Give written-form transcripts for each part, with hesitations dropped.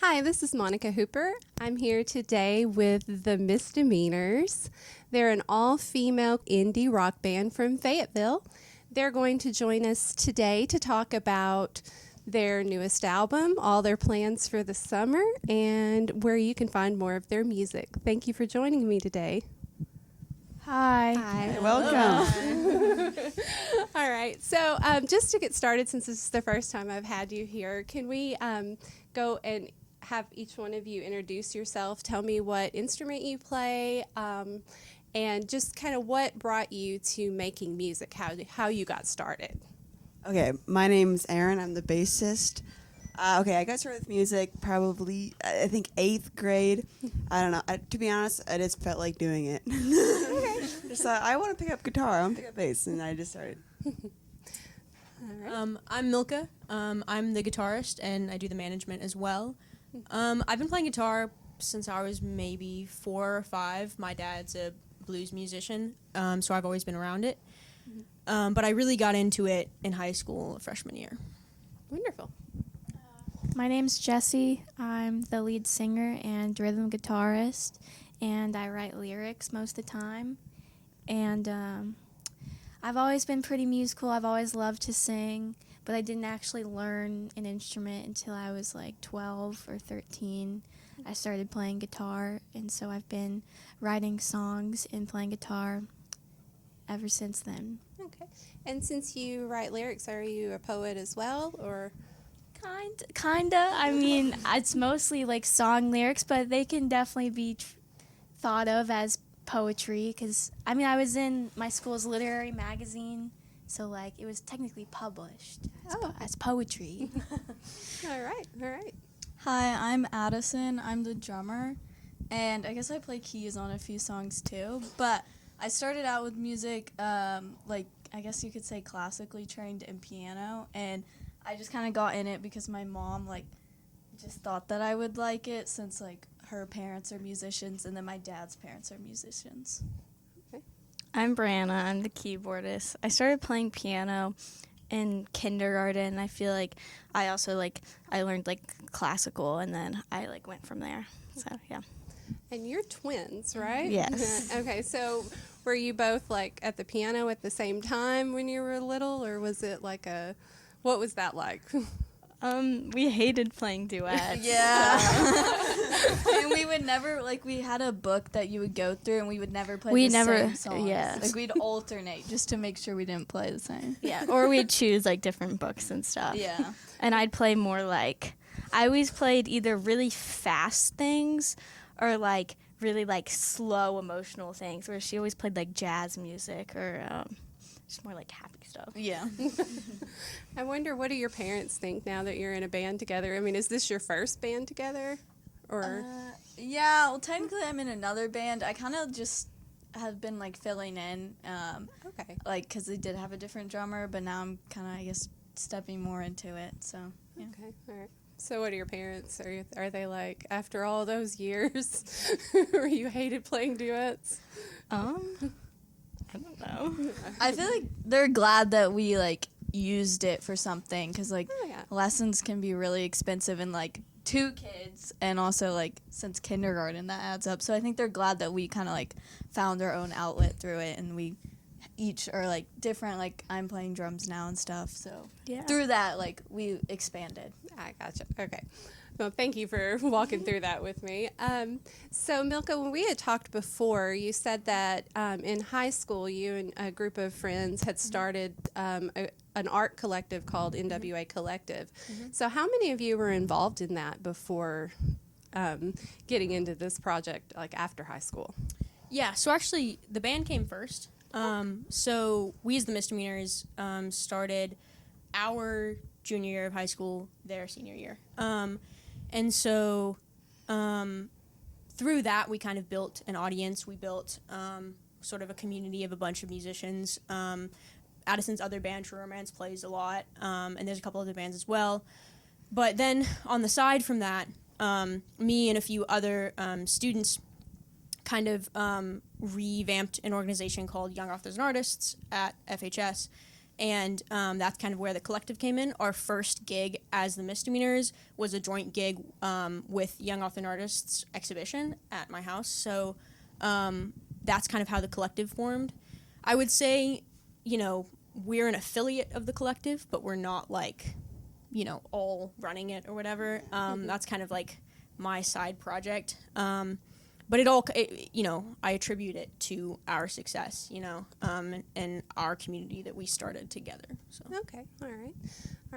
Hi, this is Monica Hooper. I'm here today with the Misdemeanors. They're an all-female indie rock band from Fayetteville. They're going to join us today to talk about their newest album, all their plans for the summer, and where you can find more of their music. Thank you for joining me today. Hi. Hi. Welcome. All right. So just to get started, since this is the first time I've had you here, can we go and have each one of you introduce yourself, tell me what instrument you play, and just kind of what brought you to making music, how you got started. Okay, my name's Aaron. I'm the bassist. I got started with music probably, I think, 8th grade. I don't know. To be honest, I just felt like doing it. Just thought, I want to pick up guitar. I want to pick up bass, and I just started. All right. I'm Milka. I'm the guitarist, and I do the management as well. I've been playing guitar since I was maybe 4 or 5. My dad's a blues musician, so I've always been around it. But I really got into it in high school, freshman year. Wonderful. My name's Jessie. I'm the lead singer and rhythm guitarist, and I write lyrics most of the time. And I've always been pretty musical. I've always loved to sing, but I didn't actually learn an instrument until I was like 12 or 13. I started playing guitar, and so I've been writing songs and playing guitar ever since then. Okay. And since you write lyrics, are you a poet as well, or? Kinda. I mean, it's mostly like song lyrics, but they can definitely be thought of as poetry, because I mean, I was in my school's literary magazine, so like it was technically published as poetry. All right. Hi, I'm Addison. I'm the drummer, and I guess I play keys on a few songs too, but I started out with music, like I guess you could say classically trained in piano, and I just kind of got in it because my mom just thought that I would like it, since like her parents are musicians and then my dad's parents are musicians. Okay. I'm Brianna. I'm the keyboardist. I started playing piano in kindergarten. I feel like I also I learned classical, and then I went from there. So yeah. And you're twins, right? Yes. Okay, so were you both at the piano at the same time when you were little, or was it what was that like? We hated playing duets. Yeah. And we would never, we had a book that you would go through, and we would never play same songs. Yeah. We'd alternate just to make sure we didn't play the same. Yeah, or we'd choose different books and stuff. Yeah. And I'd play more I always played either really fast things or really slow emotional things, where she always played jazz music or just more happy stuff. Yeah. I wonder, what do your parents think now that you're in a band together? I mean, is this your first band together? Or Yeah, well, technically I'm in another band. I kind of just have been filling in, okay. because they did have a different drummer, but now I'm kind of, I guess, stepping more into it, so, yeah. Okay, all right. So what are your parents? Are they after all those years, where you hated playing duets? I don't know. I feel like they're glad that we, used it for something, because, Oh, yeah. lessons can be really expensive, and, 2 kids, and also, since kindergarten, that adds up. So I think they're glad that we kind of, found our own outlet through it, and we each are, different. I'm playing drums now and stuff, so Yeah. through that, we expanded. I gotcha. Okay. Well, thank you for walking through that with me. So, Milka, when we had talked before, you said that in high school, you and a group of friends had started an art collective called NWA Collective. So how many of you were involved in that before getting into this project, after high school? Yeah, so actually the band came first. So we as the Misdemeanors started our junior year of high school, their senior year. And so through that, we kind of built an audience. We built sort of a community of a bunch of musicians. Addison's other band, True Romance, plays a lot, and there's a couple other bands as well. But then on the side from that, me and a few other students kind of revamped an organization called Young Authors and Artists at FHS, And that's kind of where the collective came in. Our first gig as the Misdemeanors was a joint gig with Young Author and Artists exhibition at my house. So that's kind of how the collective formed. I would say, you know, we're an affiliate of the collective, but we're not like, you know, all running it or whatever. That's kind of like my side project. But you know, I attribute it to our success, you know, and our community that we started together. So. Okay, all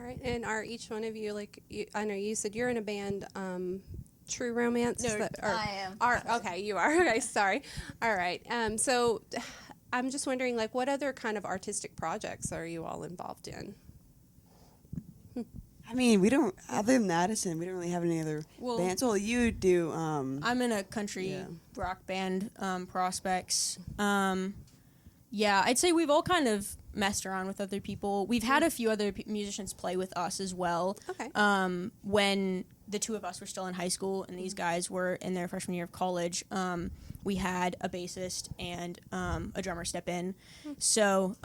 right. And are each one of you, like, I know you said you're in a band, True Romance? No, I am. Okay, you are. Okay, sorry. All right. So I'm just wondering, like, what other kind of artistic projects are you all involved in? I mean, we don't, other than Addison, we don't really have any other Well, bands. Well, you do. I'm in a country Yeah. rock band, Prospects. Yeah, I'd say we've all kind of messed around with other people. We've had a few other musicians play with us as well. Okay. When the two of us were still in high school and these guys were in their freshman year of college, we had a bassist and a drummer step in. So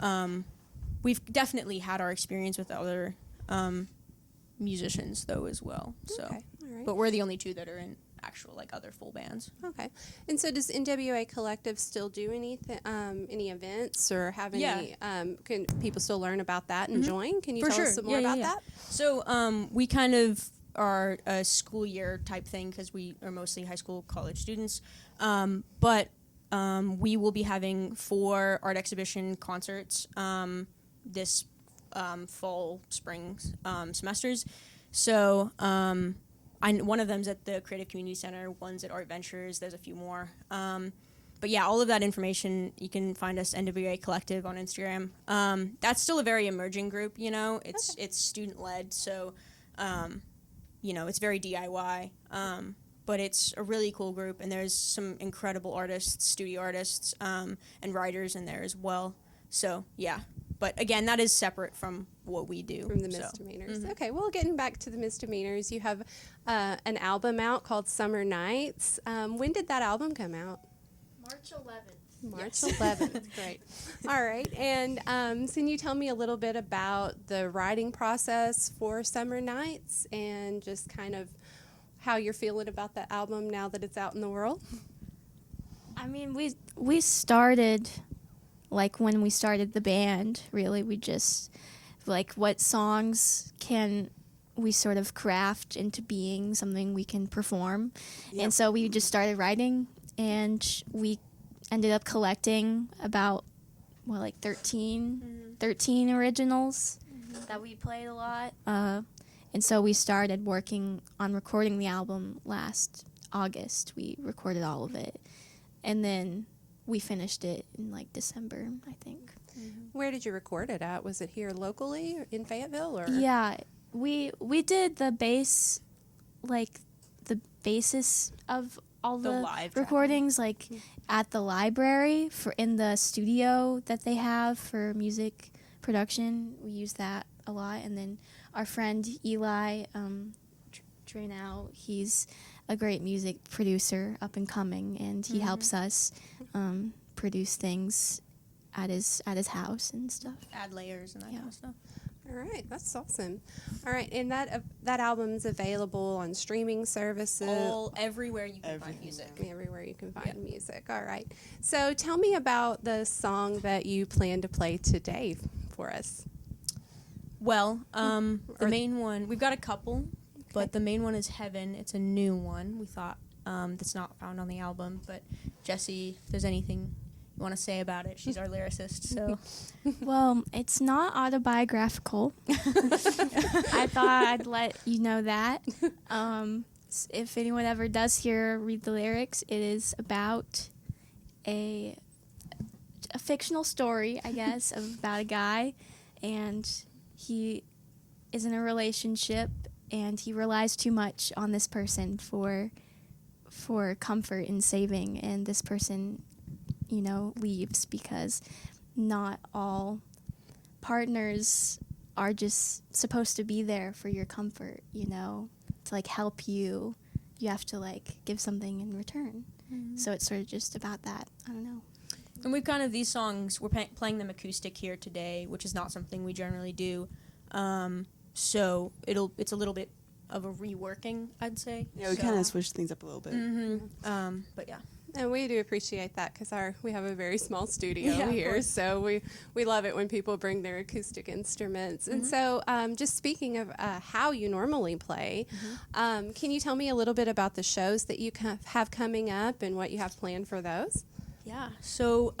we've definitely had our experience with other musicians though as well. So, Okay, all right. but we're the only two that are in actual like other full bands. Okay. And so does NWA Collective still do anything, any events or have any, can people still learn about that and join? Can you For tell sure. us some more Yeah, about yeah. that? So we kind of are a school year type thing because we are mostly high school, college students. But we will be having 4 art exhibition concerts this fall, spring semesters. So one of them's at the Creative Community Center, one's at Art Ventures, there's a few more. But yeah, all of that information, you can find us NWA Collective on Instagram. That's still a very emerging group, you know. It's student-led, so, you know, it's very DIY. But it's a really cool group, and there's some incredible artists, studio artists, and writers in there as well. So, yeah. But again, that is separate from what we do. From the Misdemeanors. Okay, well, getting back to the Misdemeanors, you have an album out called Summer Nights. When did that album come out? March 11th. March 11th. Great. All right. And so can you tell me a little bit about the writing process for Summer Nights and just kind of how you're feeling about the album now that it's out in the world? I mean, we started, like, when we started the band, really, we just, like, what songs can we sort of craft into being something we can perform. Yep. And so we just started writing, and we ended up collecting about, 13 originals that we played a lot. And so we started working on recording the album last August. We recorded all of it. And then we finished it in, like, December, I think. Where did you record it at? Was it here locally in Fayetteville? Or? Yeah, we did the bass, like, the basis of all The the live recordings, like, at the library in the studio that they have for music production. We use that a lot. And then our friend Eli Drainau, he's a great music producer, up and coming, and he helps us produce things at his house and stuff. Add layers and that kind of stuff. All right, that's awesome. All right, and that album's available on streaming services. Everywhere you can find music. Everywhere you can find music. All right. So tell me about the song that you plan to play today for us. Well, the main one, we've got a couple, but the main one is Heaven. It's a new one, we thought, that's not found on the album. But Jessie, if there's anything you want to say about it, she's our lyricist, so. Well, it's not autobiographical. I thought I'd let you know that. If anyone ever does read the lyrics, it is about a fictional story, I guess, about a guy, and he is in a relationship, and he relies too much on this person for comfort and saving, and this person, leaves because not all partners are just supposed to be there for your comfort, to, like, help you. You have to, like, give something in return. Mm-hmm. So it's sort of just about that. I don't know. And we've kind of these songs, we're playing them acoustic here today, which is not something we generally do. So it's a little bit of a reworking, I'd say. Yeah, we kind of switched things up a little bit. Mm-hmm. But yeah. And we do appreciate that because we have a very small studio Yeah, of here, course. so we love it when people bring their acoustic instruments. And so, just speaking of how you normally play, can you tell me a little bit about the shows that you have coming up and what you have planned for those? Yeah. So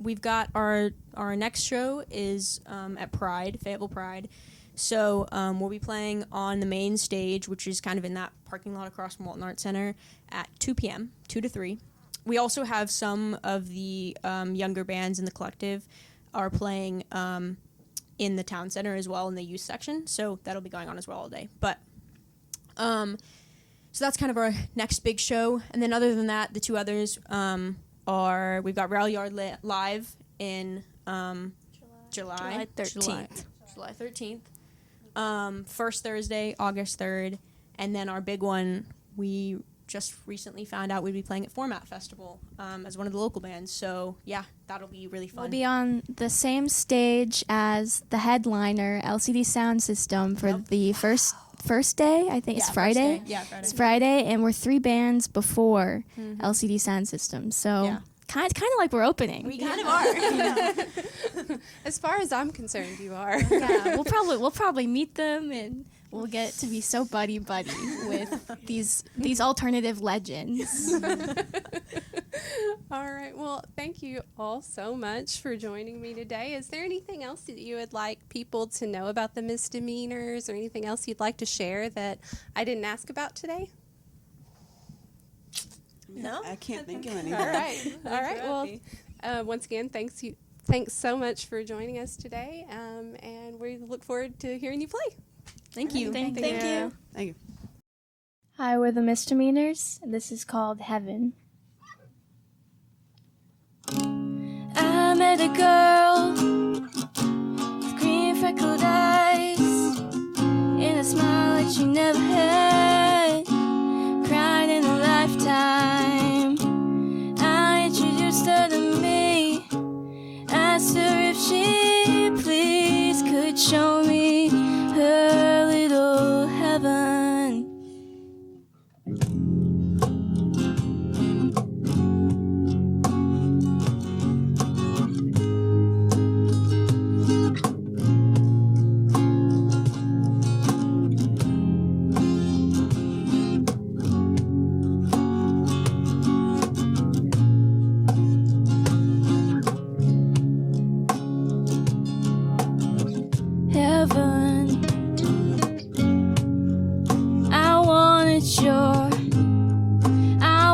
we've got our next show is at Pride, Fayetteville Pride. So we'll be playing on the main stage, which is kind of in that parking lot across from Walton Arts Center, at 2 p.m., 2 to 3. We also have some of the younger bands in the collective are playing in the town center as well in the youth section, so that'll be going on as well all day. But so that's kind of our next big show, and then other than that, the two others we've got Rail Yard Live in July 13th. July 13th. First Thursday, August 3rd, and then our big one, we just recently found out we'd be playing at Format Festival as one of the local bands. So, yeah, that'll be really fun. We'll be on the same stage as the headliner, LCD Sound System, for the first day. I think it's Friday. First day. Yeah, Friday. It's Friday, and we're 3 bands before LCD Sound System. So Yeah. kind of like we're opening. We kind of are. As far as I'm concerned, you are. Yeah, we'll probably meet them, and we'll get to be so buddy with these alternative legends. All right. Well, thank you all so much for joining me today. Is there anything else that you would like people to know about the Misdemeanors, or anything else you'd like to share that I didn't ask about today? No? I can't think of anything. All right. All right. Well, once again, thanks so much for joining us today, and we look forward to hearing you play. Thank you. Thank you. Thank you. Hi, we're the Misdemeanors. This is called Heaven. I met a girl with green freckled eyes and a smile that she never had, cried in a lifetime. I introduced her to me, asked her if she please could show me her little heaven. Heaven, I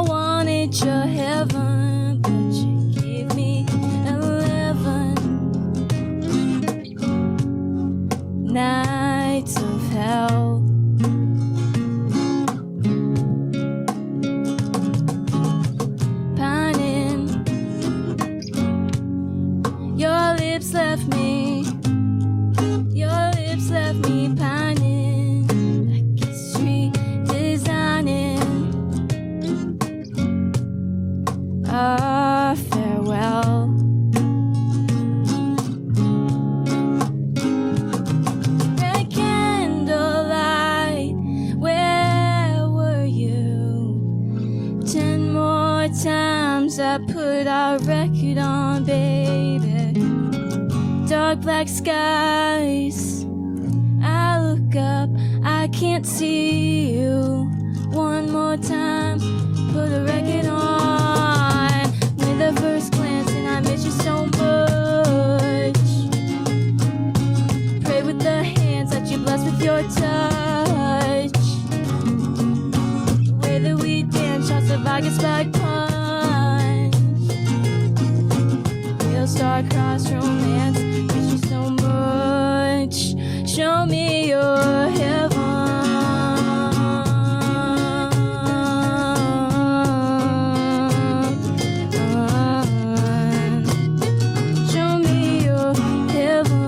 wanted your heaven, but you gave me 11 nights of hell. Pining, your lips left me. Your lips left me pining, like history designing a farewell. Red candlelight, where were you? 10 more times I put our record on, baby. Dark black skies, I look up, I can't see you. One more time, put a record on. With the first glance, and I miss you so much. Pray with the hands that you bless with your touch. The way that we dance, shots of August-like punch. Real star-crossed romance, miss you so much. Show me your heaven. Show me your heaven.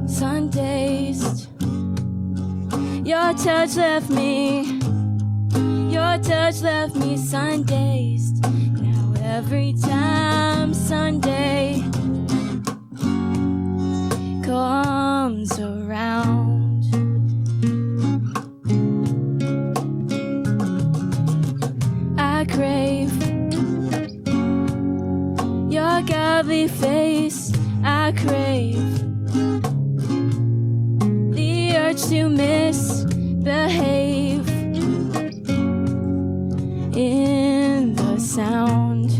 Sunday touch left me. Your touch left me sun-dazed. Now every time Sunday comes around, I crave your godly face. I crave the urge to misbehave in the sound.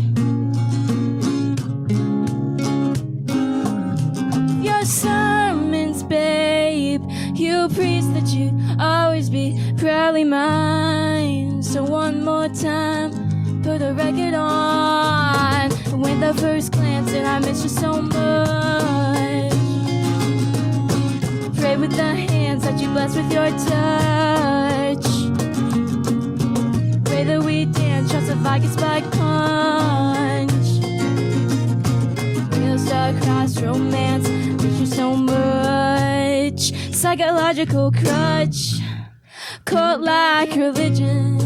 Your sermons, babe, you preach that you'd always be proudly mine. So one more time, put the record on. When the first glance and I miss you so much. Pray with the hands that you bless with your touch. Pray that we dance, trust a Viking spike punch. Real star-crossed romance, miss you so much. Psychological crutch, cult like religion.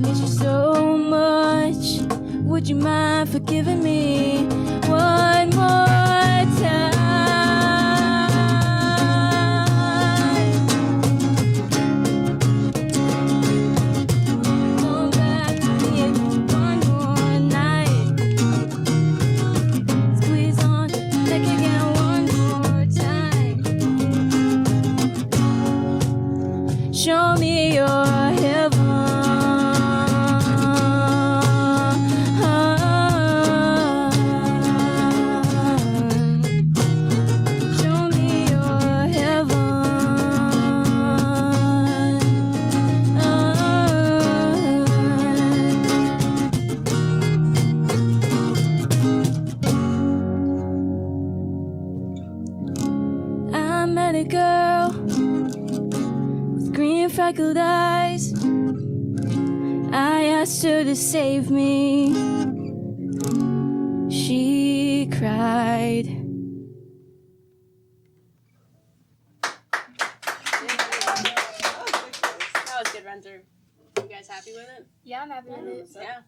Miss you so much. Would you mind forgiving me one more time? Come back to me one more night. Squeeze on the neck again one more time. Show me your heaven. Girl with green freckled eyes, I asked her to save me. She cried. That was good run through. You guys happy with it? Yeah, I'm happy with it. Yeah.